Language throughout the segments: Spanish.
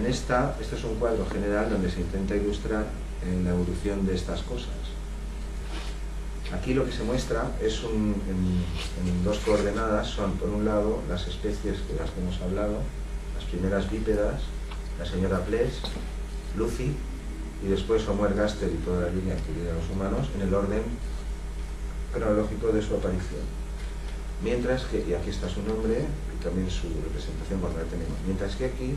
Este es un cuadro general donde se intenta ilustrar la evolución de estas cosas. Aquí lo que se muestra es en dos coordenadas, son por un lado las especies de las que hemos hablado, las primeras bípedas, la señora Pless, Lucy, y después Homo ergaster y toda la línea que viene a los humanos en el orden cronológico de su aparición. Mientras que, y aquí está su nombre y también su representación cuando la tenemos, mientras que aquí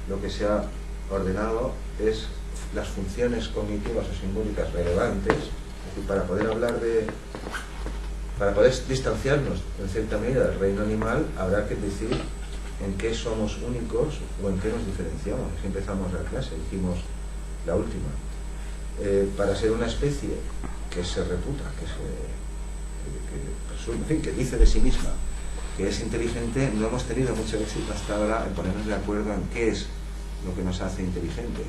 lo que se ha ordenado es las funciones cognitivas o simbólicas relevantes, es decir, para poder para poder distanciarnos en cierta medida del reino animal, habrá que decir en qué somos únicos o en qué nos diferenciamos. Así empezamos la clase, dijimos la última. Para ser una especie que se reputa, presume, en fin, que dice de sí misma que es inteligente, no hemos tenido mucho éxito hasta ahora en ponernos de acuerdo en qué es lo que nos hace inteligentes.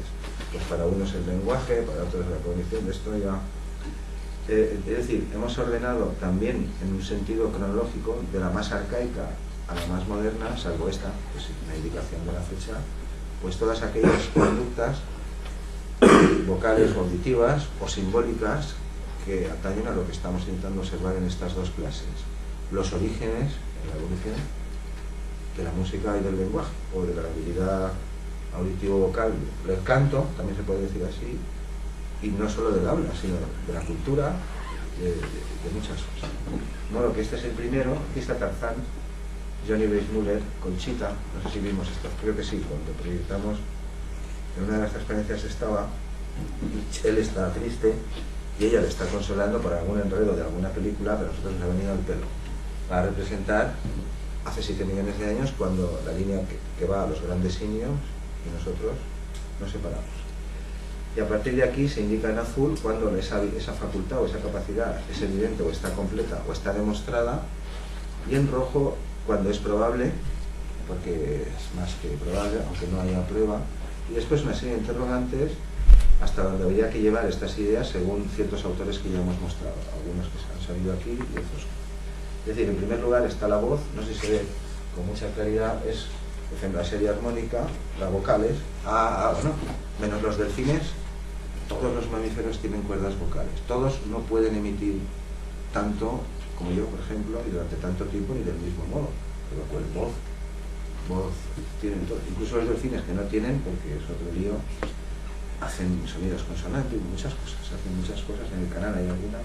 Pues para unos el lenguaje, para otros la cognición, de esto ya... es decir, hemos ordenado también en un sentido cronológico de la más arcaica a la más moderna, salvo esta, que es una indicación de la fecha, pues todas aquellas conductas vocales o auditivas o simbólicas que atañen a lo que estamos intentando observar en estas dos clases. Los orígenes en la evolución de la música y del lenguaje, o de la habilidad auditivo-vocal, del canto, también se puede decir así, y no solo del habla, sino de la cultura, de muchas cosas. Bueno, que este es el primero, aquí está Tarzán, Johnny Weissmuller, Conchita, no sé si vimos esto, creo que sí, cuando proyectamos, en una de las transparencias estaba, él está triste, y ella le está consolando por algún enredo de alguna película, pero a nosotros nos ha venido al pelo, para representar hace 7 millones de años, cuando la línea que va a los grandes simios y nosotros nos separamos. Y a partir de aquí se indica en azul cuando esa facultad o esa capacidad es evidente o está completa o está demostrada, y en rojo cuando es probable, porque es más que probable, aunque no haya prueba, y después una serie de interrogantes hasta donde habría que llevar estas ideas según ciertos autores que ya hemos mostrado, algunos que se han salido aquí y otros. Es decir, en primer lugar está la voz, no sé si se ve con mucha claridad, es, por ejemplo, la serie armónica, las vocales, bueno, menos los delfines, todos los mamíferos tienen cuerdas vocales, todos no pueden emitir tanto como yo, por ejemplo, y durante tanto tiempo ni del mismo modo, pero pues voz tienen todo, incluso los delfines que no tienen, porque es otro lío, hacen sonidos consonantes, hacen muchas cosas, en el canal hay alguna.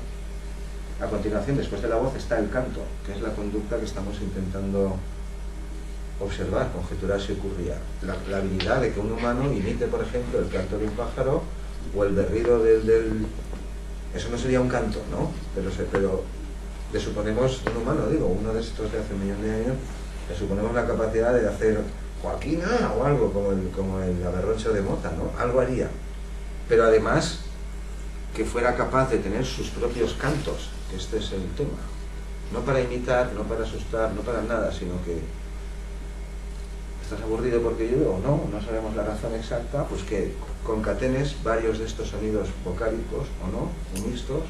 A continuación, después de la voz, está el canto, que es la conducta que estamos intentando observar, conjeturar si ocurría. La habilidad de que un humano imite, por ejemplo, el canto de un pájaro o el berrido del... Eso no sería un canto, ¿no? Pero le suponemos un humano, digo, uno de estos de hace 1 millón de años, le suponemos la capacidad de hacer Joaquina o algo como el aberroncho de Mota, ¿no? Algo haría. Pero además que fuera capaz de tener sus propios cantos, que este es el tema. No para imitar, no para asustar, no para nada, sino que estás aburrido porque llueve o no sabemos la razón exacta, pues que concatenes varios de estos sonidos vocálicos o no, o mixtos,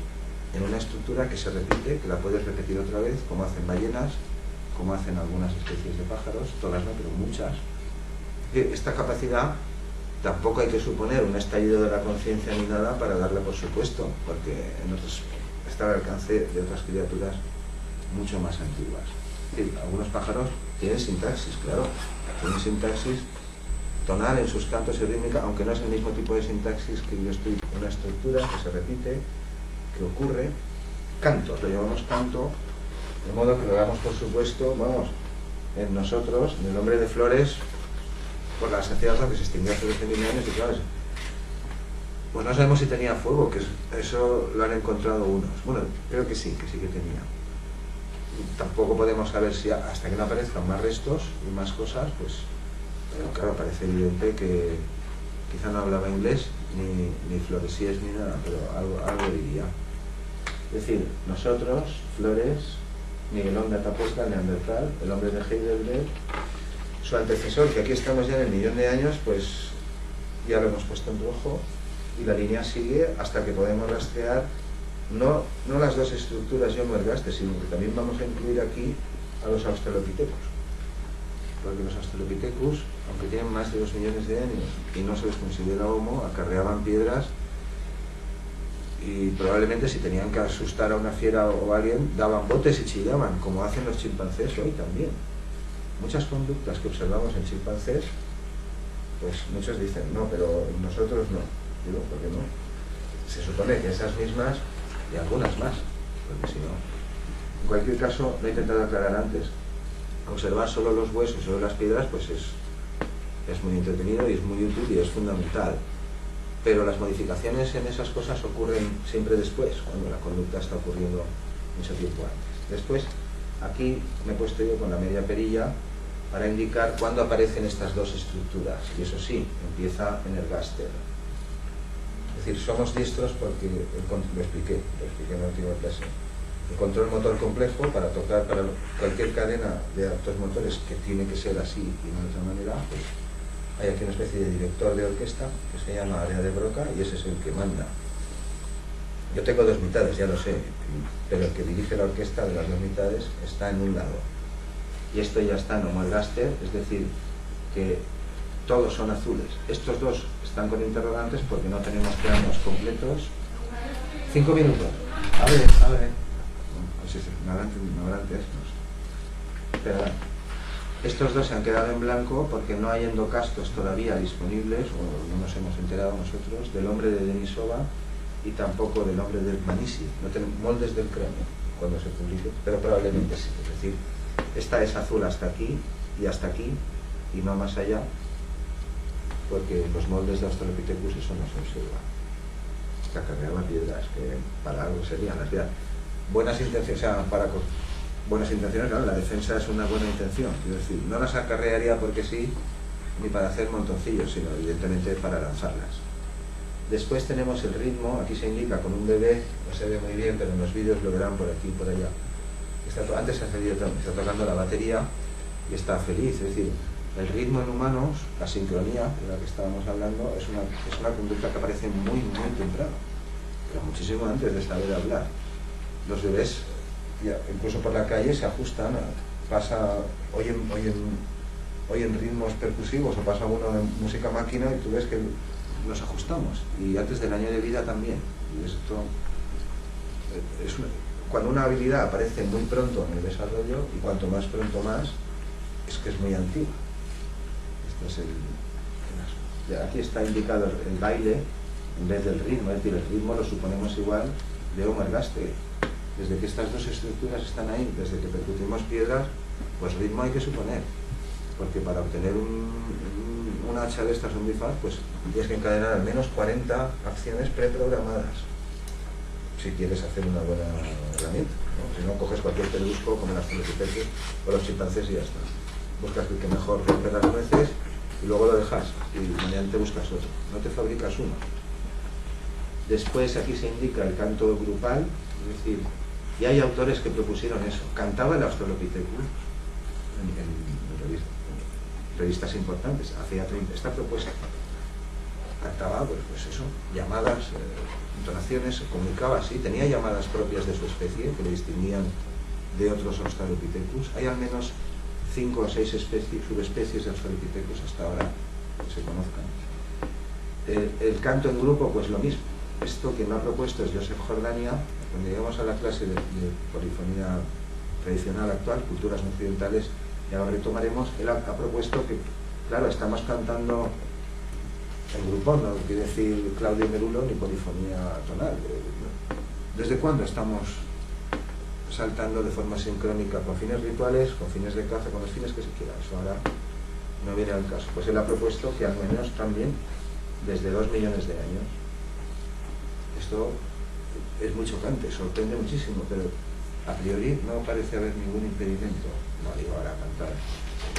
en una estructura que se repite, que la puedes repetir otra vez, como hacen ballenas, como hacen algunas especies de pájaros, todas no, pero muchas. Esta capacidad tampoco hay que suponer un estallido de la conciencia ni nada para darla por supuesto, porque está al alcance de otras criaturas mucho más antiguas. Es decir, algunos pájaros tienen sintaxis, claro, tienen sintaxis tonal en sus cantos y rítmica, aunque no es el mismo tipo de sintaxis que yo estoy, una estructura que se repite, que ocurre, canto, lo llamamos canto, de modo que lo hagamos por supuesto, vamos, en nosotros, en el hombre de Flores, por la sociedad que se extinguió hace 12.000 años, y claro, pues no sabemos si tenía fuego, que eso lo han encontrado unos. Bueno, creo que sí que tenía. Tampoco podemos saber si hasta que no aparezcan más restos y más cosas, pues claro, parece evidente que quizá no hablaba inglés, ni floresíes ni nada, pero algo diría. Es decir, nosotros, Flores, Miguelón de Atapuerca, Neandertal, el hombre de Heidelberg, su antecesor, que aquí estamos ya en el 1.000.000 de años, pues ya lo hemos puesto en rojo, y la línea sigue hasta que podemos rastrear no las dos estructuras Homo ergaster, sino que también vamos a incluir aquí a los australopithecus. porque los Australopithecus, aunque tienen más de 2 millones de años y no se les considera homo, acarreaban piedras y probablemente si tenían que asustar a una fiera o a alguien, daban botes y chillaban, como hacen los chimpancés hoy también. Muchas conductas que observamos en chimpancés, pues muchos dicen, no, pero nosotros no. Digo, ¿por qué no? Se supone que esas mismas y algunas más, porque si no... En cualquier caso, lo he intentado aclarar antes. Observar solo los huesos, solo las piedras, pues es muy entretenido y es muy útil y es fundamental. Pero las modificaciones en esas cosas ocurren siempre después, cuando la conducta está ocurriendo mucho tiempo antes. Después, aquí me he puesto yo con la media perilla para indicar cuándo aparecen estas dos estructuras. Y eso sí, empieza en el gáster. Es decir, somos diestros porque, lo expliqué en la última clase. El control motor complejo para tocar para cualquier cadena de actos motores que tiene que ser así y no de otra manera, pues hay aquí una especie de director de orquesta que se llama área de Broca y ese es el que manda. Yo tengo 2 mitades, ya lo sé, pero el que dirige la orquesta de las 2 mitades está en un lado. Y esto ya está en homo ergaster, es decir, que todos son azules. Estos dos están con interrogantes porque no tenemos planos completos. 5 minutos. A ver. No habrán textos. Pero estos dos se han quedado en blanco porque no hay endocastos todavía disponibles, o no nos hemos enterado nosotros, del hombre de Denisova y tampoco del hombre del Manisi. No tenemos moldes del cráneo cuando se publique, pero probablemente sí. Es decir, esta es azul hasta aquí y no más allá, porque los moldes de Australopithecus eso no se observa. Que acarreaba piedras, que para algo serían las piedras. Buenas intenciones, o sea, buenas intenciones, claro, la defensa es una buena intención, quiero decir, no las acarrearía porque sí, ni para hacer montoncillos, sino evidentemente para lanzarlas. Después tenemos el ritmo, aquí se indica con un bebé, no se ve muy bien, pero en los vídeos lo verán por aquí y por allá. Antes está tocando la batería y está feliz, es decir, el ritmo en humanos, la sincronía de la que estábamos hablando, es una conducta que aparece muy temprano, pero muchísimo antes de saber hablar. Los bebés, incluso por la calle, se ajustan, oyen ritmos percusivos o pasa uno en música máquina y tú ves que nos ajustamos. Y antes del año de vida también. Y esto cuando una habilidad aparece muy pronto en el desarrollo, y cuanto más pronto más, es que es muy antigua. Aquí está indicado el baile en vez del ritmo, es decir, el ritmo lo suponemos igual de homo ergaster. Desde que estas dos estructuras están ahí, desde que percutimos piedras, pues ritmo hay que suponer, porque para obtener un hacha de estas, un bifaz, pues tienes que encadenar al menos 40 acciones preprogramadas, si quieres hacer una buena herramienta, ¿no? Si no, coges cualquier pedrusco como las Australopithecus o los chimpancés y ya está. Buscas el que mejor rompe las nueces y luego lo dejas, y mañana te buscas otro, no te fabricas uno. Después aquí se indica el canto grupal, es decir, y hay autores que propusieron eso. Cantaba el Australopithecus en revistas importantes, hacía 30, esta propuesta. Cantaba, pues eso, llamadas, entonaciones, se comunicaba así, tenía llamadas propias de su especie que le distinguían de otros Australopithecus. Hay al menos 5 o 6 subespecies de Australopithecus hasta ahora que se conozcan. El canto en grupo, pues lo mismo. Esto quien lo ha propuesto es Joseph Jordania. Cuando lleguemos a la clase de polifonía tradicional actual, culturas occidentales, ya lo retomaremos. Él ha propuesto que, claro, estamos cantando en grupo, no quiere decir Claudio Merulo ni polifonía tonal. ¿Desde cuándo estamos saltando de forma sincrónica con fines rituales, con fines de caza, con los fines que se quieran? Eso ahora no viene al caso. Pues él ha propuesto que al menos también desde 2 millones de años. Esto es muy chocante, sorprende muchísimo, pero a priori no parece haber ningún impedimento. No digo ahora cantar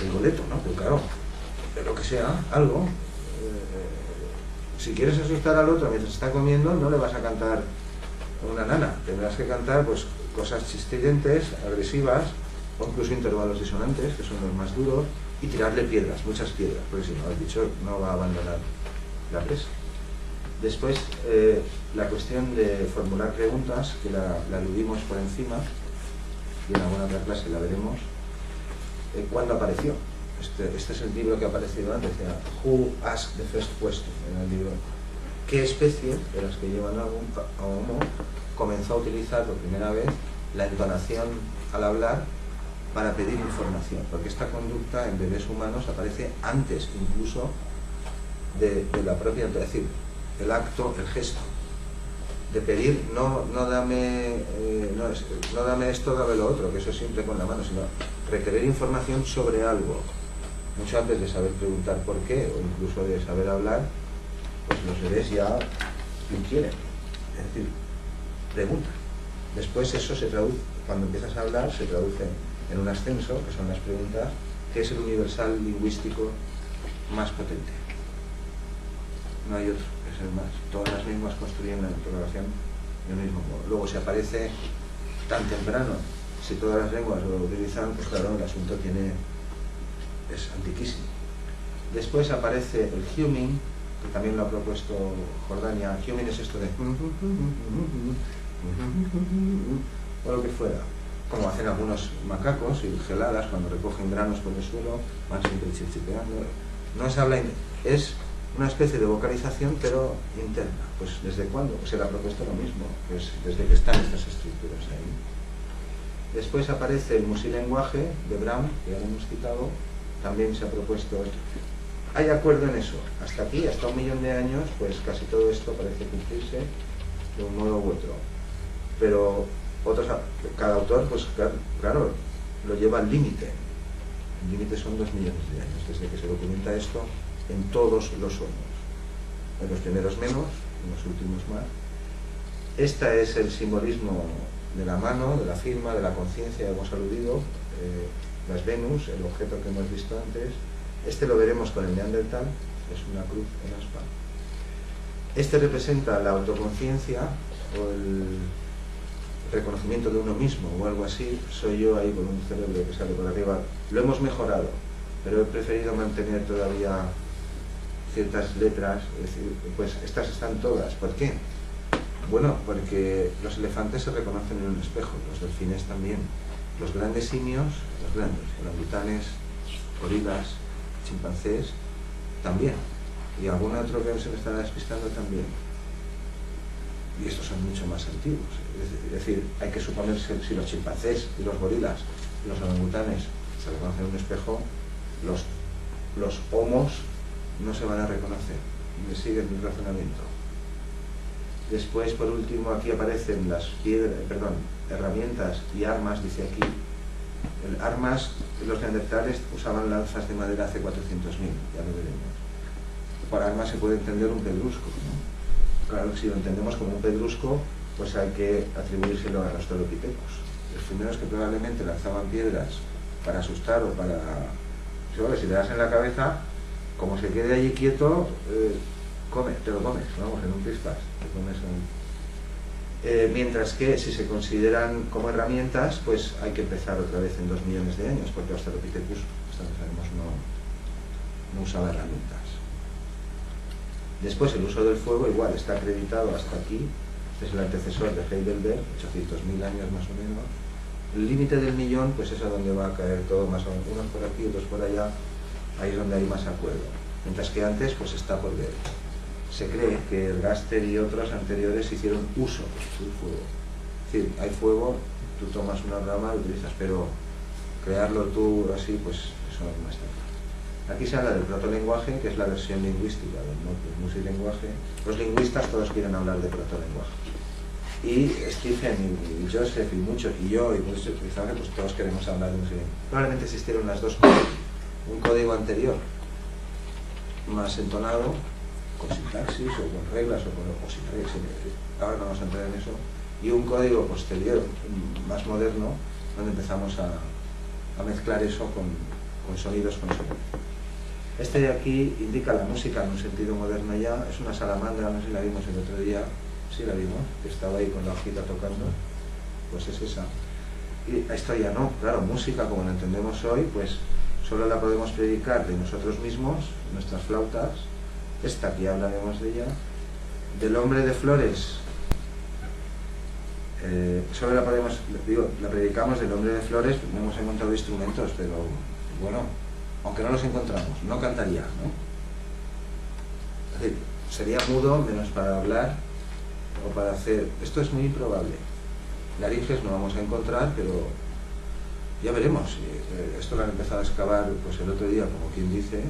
el boleto, ¿no? Pero claro, de lo que sea, algo. Si quieres asustar al otro mientras está comiendo, no le vas a cantar una nana. Tendrás que cantar pues cosas chistridentes, agresivas, o incluso intervalos disonantes, que son los más duros, y tirarle piedras, muchas piedras, porque si no, el bicho no va a abandonar la presa. Después, la cuestión de formular preguntas, que la aludimos por encima, y en alguna otra clase la veremos. ¿Cuándo apareció? este es el libro que ha aparecido antes, decía, Who Asked the First Question, en el libro. ¿Qué especie de las que llevan a Homo comenzó a utilizar por primera vez la entonación al hablar para pedir información? Porque esta conducta en bebés humanos aparece antes incluso de la propia, es decir, el acto, el gesto de pedir, no dame esto, dame lo otro, que eso es simple con la mano, sino requerir información sobre algo, mucho antes de saber preguntar por qué, o incluso de saber hablar, pues los bebés ya inquieren, es decir, preguntan. Después eso se traduce, cuando empiezas a hablar, se traduce en un ascenso, que son las preguntas, que es el universal lingüístico más potente. No hay otro, es el más. Todas las lenguas construyen la interrogación del mismo modo. Luego, si aparece tan temprano, si todas las lenguas lo utilizan, pues claro, el asunto es antiquísimo. Después aparece el humming, que también lo ha propuesto Jordania. Humming es esto de o lo que fuera, como hacen algunos macacos y geladas cuando recogen granos por el suelo, van siempre chichipeando. No es habla, es una especie de vocalización, pero interna. Pues ¿desde cuándo? Pues él ha propuesto lo mismo, pues desde que están estas estructuras ahí. Después aparece el musilenguaje de Brown, que ya lo hemos citado, también se ha propuesto esto. Hay acuerdo en eso. Hasta aquí, hasta 1 millón de años, pues casi todo esto parece cumplirse de un modo u otro. Pero cada autor, pues claro, lo lleva al límite. El límite son 2 millones de años, desde que se documenta esto en todos los homos. En los primeros menos, en los últimos más. Este es el simbolismo de la mano, de la firma, de la conciencia, hemos aludido, las Venus, el objeto que hemos visto antes. Este lo veremos con el Neandertal, es una cruz en aspa. Este representa la autoconciencia o el reconocimiento de uno mismo o algo así. Soy yo ahí con un cerebro que sale por arriba. Lo hemos mejorado, pero he preferido mantener todavía ciertas letras, es decir, pues estas están todas. ¿Por qué? Bueno, porque los elefantes se reconocen en un espejo, los delfines también, los grandes simios, los grandes, orangutanes, gorilas, chimpancés, también, y algún otro que se me estará despistando también. Y estos son mucho más antiguos, es decir, hay que suponer que si los chimpancés y los gorilas y los orangutanes se reconocen en un espejo, los homos no se van a reconocer. Me siguen el razonamiento. Después, por último, aquí aparecen las herramientas y armas, dice aquí. Armas, los neandertales usaban lanzas de madera hace 400.000, ya lo veremos. Por armas se puede entender un pedrusco, ¿no? Claro, si lo entendemos como un pedrusco, pues hay que atribuírselo a los australopithecus. Los primeros que probablemente lanzaban piedras para asustar o para... Si le das en la cabeza, como se quede allí quieto, te lo comes, vamos, en un pispas, te comes mientras que si se consideran como herramientas, pues hay que empezar otra vez en 2 millones de años, porque Australopithecus, hasta que sabemos, no usaba herramientas. Después el uso del fuego igual está acreditado hasta aquí. Este es el antecesor de Heidelberg, 800.000 años más o menos. El límite del millón, pues es a donde va a caer todo más o menos, unos por aquí, otros por allá. Ahí es donde hay más acuerdo, mientras que antes pues está por ver. Se cree que el Gaster y otros anteriores hicieron uso del fuego. Es decir, hay fuego, tú tomas una rama, lo utilizas, pero crearlo tú así, pues eso no está. Aquí se habla del protolenguaje, que es la versión lingüística del musilenguaje. Los lingüistas todos quieren hablar de protolenguaje. Y Stephen y Joseph y muchos, y yo, y pues todos queremos hablar de musilenguaje. Probablemente existieron las dos cosas. Un código anterior, más entonado, con sintaxis o con reglas o sin reglas, ahora no vamos a entrar en eso, y un código posterior, más moderno, donde empezamos a mezclar eso con sonidos, con sonidos. Este de aquí indica la música en un sentido moderno ya, es una salamandra, no sé si la vimos el otro día, sí la vimos, que estaba ahí con la hojita tocando, pues es esa. Y esto ya no, claro, música como la entendemos hoy, pues solo la podemos predicar de nosotros mismos, nuestras flautas. Esta aquí hablaremos de ella. Del hombre de flores, solo la podemos, la predicamos del hombre de flores, no hemos encontrado instrumentos, pero bueno, aunque no los encontramos, no cantaría, ¿no? Es decir, sería mudo menos para hablar o para hacer... Esto es muy improbable. Laringes no vamos a encontrar, pero ya veremos. Esto lo han empezado a excavar pues el otro día, como quien dice,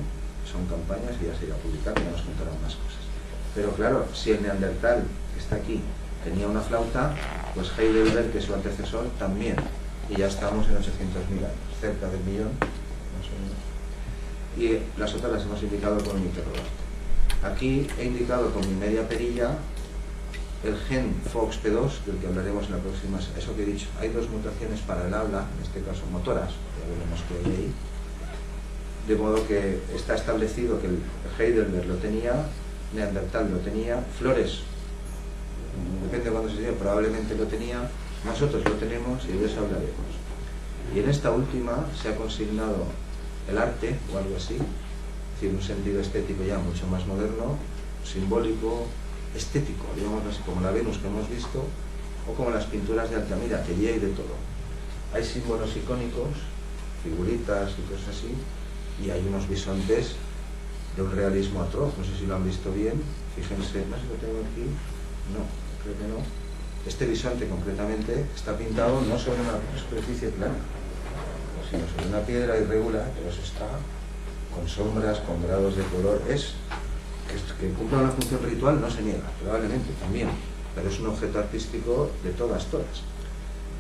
son campañas y ya se irá a publicar, ya nos contarán más cosas. Pero claro, si el neandertal que está aquí tenía una flauta, pues Heidelberg, que es su antecesor, también. Y ya estamos en 800.000 años, cerca del millón, más o menos. Y las otras las hemos indicado con un interrogante. Aquí he indicado con mi media perilla el gen FOXP2, del que hablaremos en la próxima. Eso que he dicho, hay dos mutaciones para el habla, en este caso motoras, ya veremos qué hay ahí. De modo que está establecido que el Heidelberg lo tenía, Neandertal lo tenía, Flores, depende de cuándo se diga, probablemente lo tenía, nosotros lo tenemos y de eso hablaremos. Y en esta última se ha consignado el arte, o algo así, es decir, un sentido estético ya mucho más moderno, simbólico, estético, digamos así, como la Venus que hemos visto, o como las pinturas de Altamira, que ya hay de todo. Hay símbolos icónicos, figuritas y cosas así, y hay unos bisontes de un realismo atroz, no sé si lo han visto bien, fíjense, no sé si lo tengo aquí, no, creo que no. Este bisonte concretamente está pintado no sobre una superficie plana, sino sobre una piedra irregular, pero eso está con sombras, con grados de color, que cumpla una función ritual no se niega, probablemente también, pero es un objeto artístico de todas.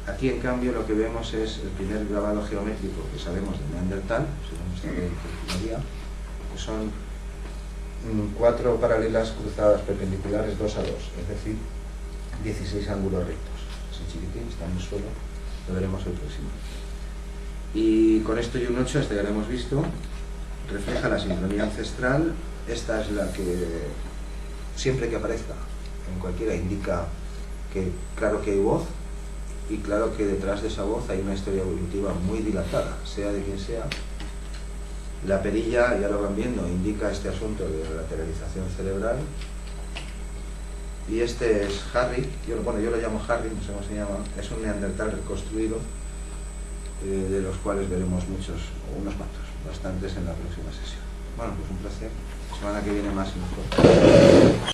Aquí en cambio lo que vemos es el primer grabado geométrico que sabemos de Neandertal, si lo mostraré el último día, que son 4 paralelas cruzadas perpendiculares 2 a 2, es decir, 16 ángulos rectos. Así chiquitín, está en el suelo, lo veremos el próximo. Y con esto y un 8, este ya lo hemos visto, refleja la sincronía ancestral. Esta es la que siempre que aparezca en cualquiera indica que claro que hay voz, y claro que detrás de esa voz hay una historia evolutiva muy dilatada, sea de quien sea. La perilla, ya lo van viendo, indica este asunto de lateralización cerebral. Y este es Harry, yo lo llamo Harry, no sé cómo se llama, es un neandertal reconstruido, de los cuales veremos unos cuantos, bastantes en la próxima sesión. Bueno, pues un placer. La semana que viene más y mejor.